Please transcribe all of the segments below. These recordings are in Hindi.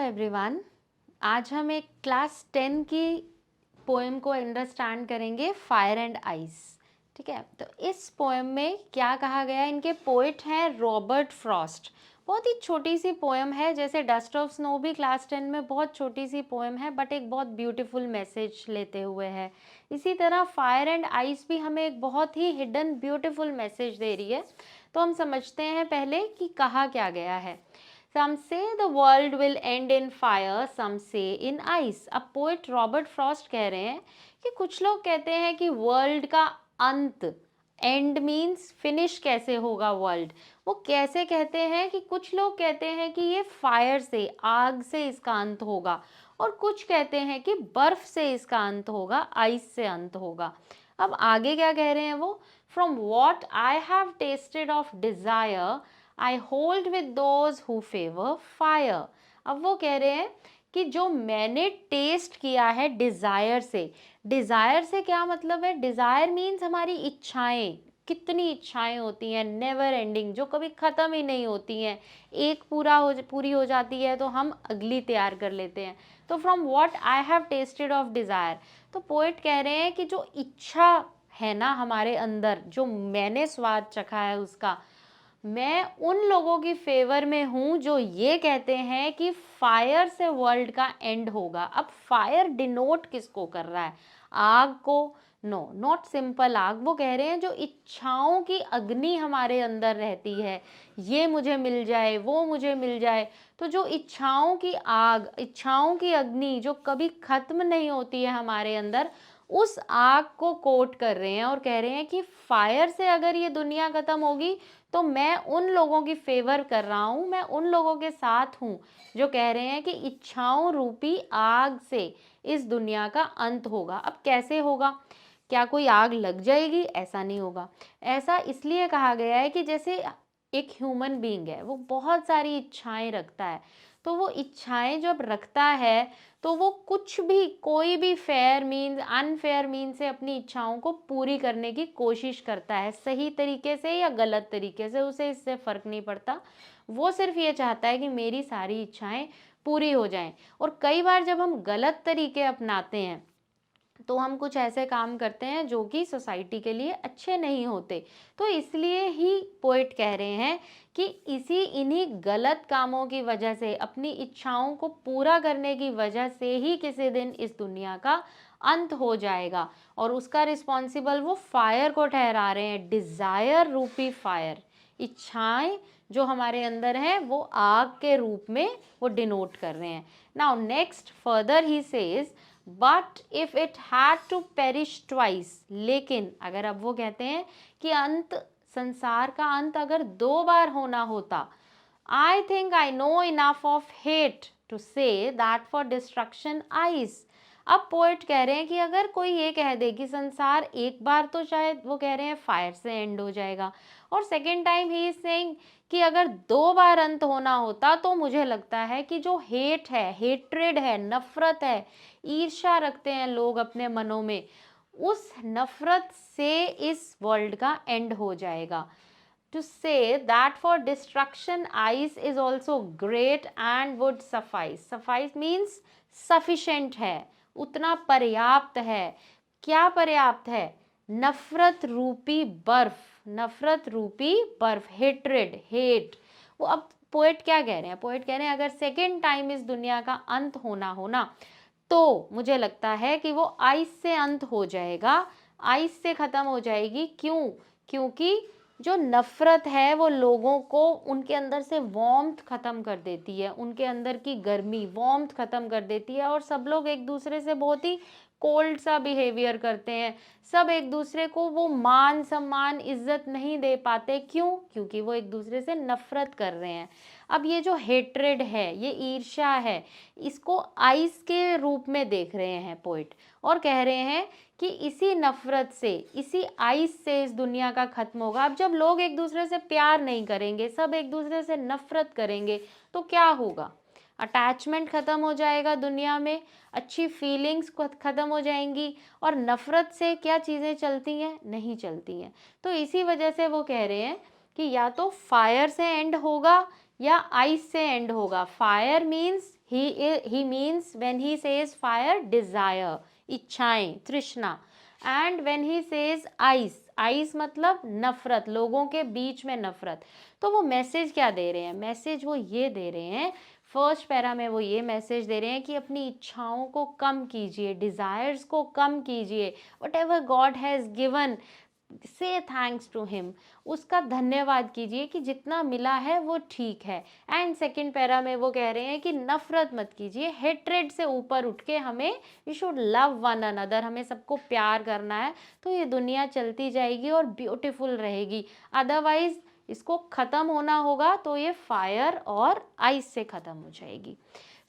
एवरीवन। आज हम एक क्लास 10 की पोएम को अंडरस्टैंड करेंगे, फायर एंड आइस। ठीक है, तो इस पोएम में क्या कहा गया है, इनके पोइट हैं रॉबर्ट फ्रॉस्ट। बहुत ही छोटी सी पोएम है, जैसे डस्ट ऑफ स्नो भी क्लास 10 में बहुत छोटी सी पोएम है, बट एक बहुत ब्यूटीफुल मैसेज लेते हुए है। इसी तरह फायर एंड आइस भी हमें एक बहुत ही हिडन ब्यूटीफुल मैसेज दे रही है। तो हम समझते हैं पहले कि कहा क्या गया है। Some say the world will end in fire, some say in ice. अब पोएट रॉबर्ट फ्रॉस्ट कह रहे हैं कि कुछ लोग कहते हैं कि वर्ल्ड का अंत, एंड मीन्स फिनिश कैसे होगा वर्ल्ड, वो कैसे कहते हैं कि कुछ लोग कहते हैं कि ये फायर से, आग से इसका अंत होगा, और कुछ कहते हैं कि बर्फ से इसका अंत होगा, आइस से अंत होगा। अब आगे क्या कह रहे हैं वो, from what I have tested of desire I hold with those who favor fire. अब वो कह रहे हैं कि जो मैंने टेस्ट किया है डिज़ायर से, डिज़ायर से क्या मतलब है, डिज़ायर मीन्स हमारी इच्छाएं, कितनी इच्छाएं होती हैं, नेवर एंडिंग, जो कभी ख़त्म ही नहीं होती हैं। एक पूरी हो जाती है तो हम अगली तैयार कर लेते हैं। तो from what I have tested of desire, तो पोएट कह रहे हैं कि जो इच्छा है ना हमारे अंदर, जो मैंने स्वाद चखा है उसका, मैं उन लोगों की फेवर में हूँ जो ये कहते हैं कि फायर से वर्ल्ड का एंड होगा। अब फायर डिनोट किसको कर रहा है, आग को? नो, नॉट सिंपल आग। वो कह रहे हैं जो इच्छाओं की अग्नि हमारे अंदर रहती है, ये मुझे मिल जाए, वो मुझे मिल जाए। तो जो इच्छाओं की आग, इच्छाओं की अग्नि जो कभी खत्म नहीं होती है हमारे अंदर, उस आग को कोट कर रहे हैं और कह रहे हैं कि फायर से अगर ये दुनिया खत्म होगी तो मैं उन लोगों की फेवर कर रहा हूँ, मैं उन लोगों के साथ हूँ जो कह रहे हैं कि इच्छाओं रूपी आग से इस दुनिया का अंत होगा। अब कैसे होगा, क्या कोई आग लग जाएगी? ऐसा नहीं होगा। ऐसा इसलिए कहा गया है कि जैसे एक ह्यूमन बीइंग है, वो बहुत सारी इच्छाएं रखता है, तो वो इच्छाएं जब रखता है तो वो कुछ भी, कोई भी फेयर मीन्स अनफेयर मीन्स से अपनी इच्छाओं को पूरी करने की कोशिश करता है, सही तरीके से या गलत तरीके से, उसे इससे फ़र्क नहीं पड़ता। वो सिर्फ ये चाहता है कि मेरी सारी इच्छाएं पूरी हो जाएं। और कई बार जब हम गलत तरीके अपनाते हैं तो हम कुछ ऐसे काम करते हैं जो कि सोसाइटी के लिए अच्छे नहीं होते। तो इसलिए ही पोएट कह रहे हैं कि इन्हीं गलत कामों की वजह से, अपनी इच्छाओं को पूरा करने की वजह से ही किसी दिन इस दुनिया का अंत हो जाएगा। और उसका रिस्पॉन्सिबल वो फायर को ठहरा रहे हैं, डिज़ायर रूपी फायर। इच्छाएं जो हमारे अंदर हैं वो आग के रूप में वो डिनोट कर रहे हैं। Now next further he says, but if it had to perish twice, लेकिन अगर, अब वो कहते हैं कि अंत, संसार का अंत अगर 2 बार होना होता, I think I know enough of hate to say that for destruction ice. अब पोएट कह रहे हैं कि अगर कोई ये कह दे कि संसार एक बार, तो शायद वो कह रहे हैं फायर से एंड हो जाएगा, और second time he is saying कि अगर 2 बार अंत होना होता तो मुझे लगता है कि जो हेट है, हेट्रेड है, नफरत है, ईर्ष्या रखते हैं लोग अपने मनों में, उस नफरत से इस वर्ल्ड का एंड हो जाएगा। To say that for destruction ice is also great and would suffice. Suffice means sufficient है, उतना पर्याप्त है। क्या पर्याप्त है? नफरत रूपी बर्फ, नफरत रूपी बर्फ, हेट्रेड, हेट। वो अब पोएट क्या कह रहे हैं, पोएट कह रहे हैं अगर सेकेंड टाइम इस दुनिया का अंत होना तो मुझे लगता है कि वो आइस से अंत हो जाएगा, आइस से ख़त्म हो जाएगी। क्यों? क्योंकि जो नफ़रत है वो लोगों को, उनके अंदर से वार्मथ ख़त्म कर देती है, उनके अंदर की गर्मी, वार्मथ ख़त्म कर देती है, और सब लोग एक दूसरे से बहुत ही कोल्ड सा बिहेवियर करते हैं। सब एक दूसरे को वो मान सम्मान, इज्जत नहीं दे पाते। क्यों? क्योंकि वो एक दूसरे से नफ़रत कर रहे हैं। अब ये जो हेट्रेड है, ये ईर्ष्या है, इसको आइस के रूप में देख रहे हैं पोइट, और कह रहे हैं कि इसी नफरत से, इसी आइस से इस दुनिया का खत्म होगा। अब जब लोग एक दूसरे से प्यार नहीं करेंगे, सब एक दूसरे से नफरत करेंगे, तो क्या होगा? अटैचमेंट ख़त्म हो जाएगा दुनिया में, अच्छी फीलिंग्स ख़त्म हो जाएंगी, और नफ़रत से क्या चीज़ें चलती हैं? नहीं चलती हैं। तो इसी वजह से वो कह रहे हैं कि या तो फायर से एंड होगा या आइस से एंड होगा। Fire means he means when he says fire desire, इच्छाएं, तृष्णा। And when he says ice, ice मतलब नफरत, लोगों के बीच में नफरत। तो वो मैसेज क्या दे रहे हैं? मैसेज वो ये दे रहे हैं, फर्स्ट पैरा में वो ये मैसेज दे रहे हैं कि अपनी इच्छाओं को कम कीजिए, डिजायर्स को कम कीजिए। What ever God has given, से थैंक्स टू हिम, उसका धन्यवाद कीजिए कि जितना मिला है वो ठीक है। एंड सेकंड पैरा में वो कह रहे हैं कि नफरत मत कीजिए, हेट्रेड से ऊपर उठ के हमें, we should love one another, हमें सबको प्यार करना है, तो ये दुनिया चलती जाएगी और ब्यूटीफुल रहेगी। अदरवाइज इसको ख़त्म होना होगा तो ये फायर और आइस से ख़त्म हो जाएगी।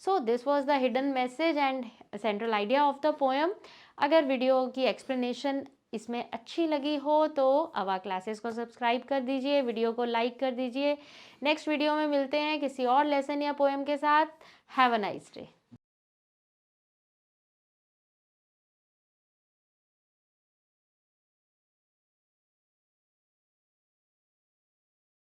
So this was the hidden message and central idea of the poem. अगर वीडियो की एक्सप्लेनेशन इसमें अच्छी लगी हो तो आवा क्लासेस को सब्सक्राइब कर दीजिए, वीडियो को लाइक कर दीजिए। नेक्स्ट वीडियो में मिलते हैं किसी और लेसन या पोएम के साथ। Have a nice day.